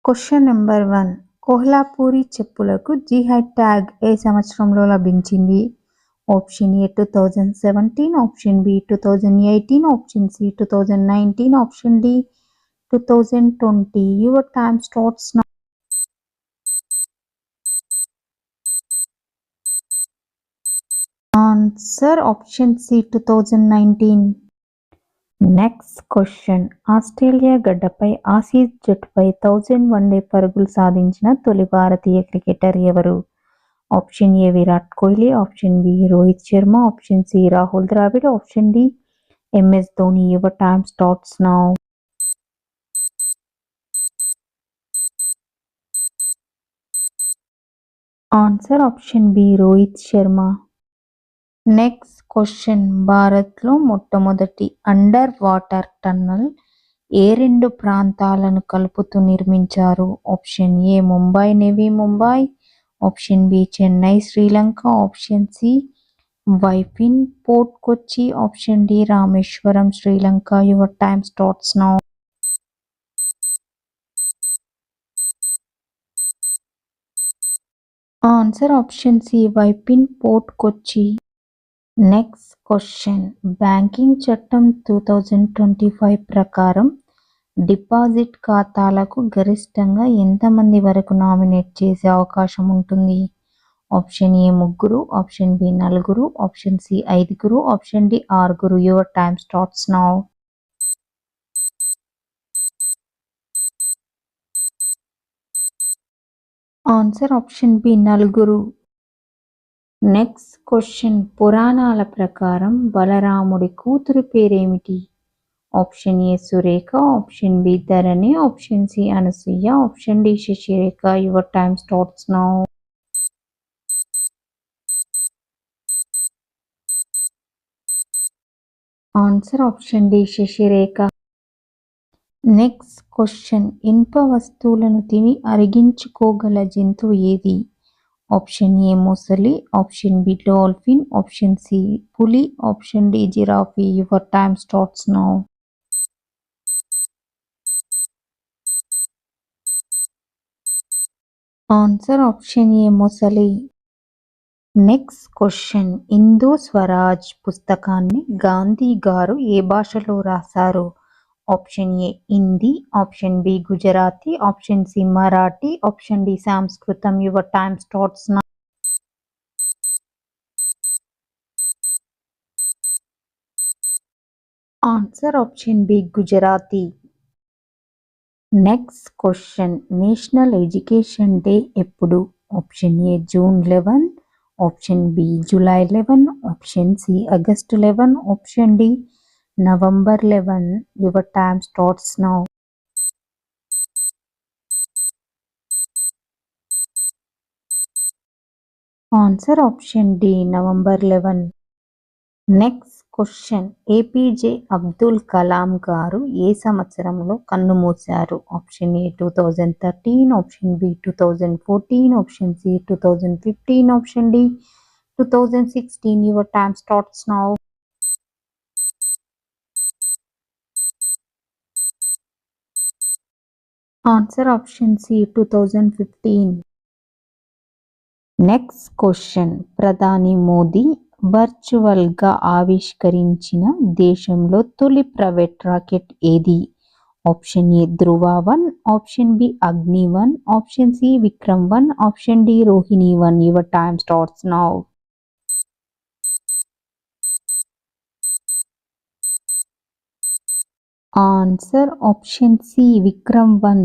Question number 1. Kolhapuri చెప్పులకు GI tag ఏ సంవత్సరంలో లభించింది? Option A 2017, option B 2018, option C 2019, option D 2020. Your time starts now. Answer option C 2019. Next question. Australia గడ్డపై Aussies జట్టుపై 1000 one day పరుగులు సాధించిన తొలి భారతీయ క్రికెటర్ ఎవరు? Option A Virat Kohli, option B Rohit Sharma, option C Rahul Dravid, option D MS Dhoni. Your time starts now. Answer option B Rohit Sharma. Next question. భారత్లో మొట్టమొదటి under water tunnel ఏ రెండు ప్రాంతాలను కలుపుతూ నిర్మించారు? Option A Mumbai Navi Mumbai, option B Chennai Sri Lanka, option C Vypin port Kochi, option D Rameswaram Sri Lanka. Your time starts now. Answer option C Vypin port Kochi. Next question. Banking చట్టం 2025 ప్రకారం deposit ఖాతాలకు గరిష్టంగా ఎంతమంది వరకు నామినేట్ చేసే అవకాశం ఉంటుంది? Option A 3, option B 4, option C 5, option D 6. Your time starts now. Answer option B 4. Next question. పురాణాల ప్రకారం బలరాముడి కూతురు పేరేమిటి? Option A Surekha, option B Dharani, option C Anasuya, option D Sasirekha. Your time starts now. Answer option D Sasirekha. Next question. ఇనుప వస్తువులను తిని అరిగించుకోగల జంతువు ఏది? ఆప్షన్ ఏ మొసలి, option B dolphin, option C పులి, option D giraffe. Your time starts now. Answer option A మొసలి. Next question. Hindu Swaraj పుస్తకాన్ని గాంధీ గారు ఏ భాషలో రాశారు? Option A Hindi, option B Gujarati, option C Marathi, option D సంస్కృతం. Your time starts now. Answer option B Gujarati. Next question. National education day ఎప్పుడు? Option A June 11, option B July 11, option C August 11, option D November 11. Your time starts now. Answer option D November 11. Next question. APJ Abdul Kalam గారు ఏ సంవత్సరంలో కన్నుమూశారు? Option A 2013, option B 2014, option C 2015, option D 2016. Your time starts now. Answer option C 2015. Next question. ప్రధాని మోదీ వర్చువల్గా ఆవిష్కరించిన దేశంలో తొలి private rocket ఏది? ఆప్షన్ ఏ ధృవ-1, ఆప్షన్ బి అగ్ని-1, ఆప్షన్ సి విక్రమ్-1, ఆప్షన్ డి రోహిణి-1. Your time starts now. Answer option C విక్రమ్-1.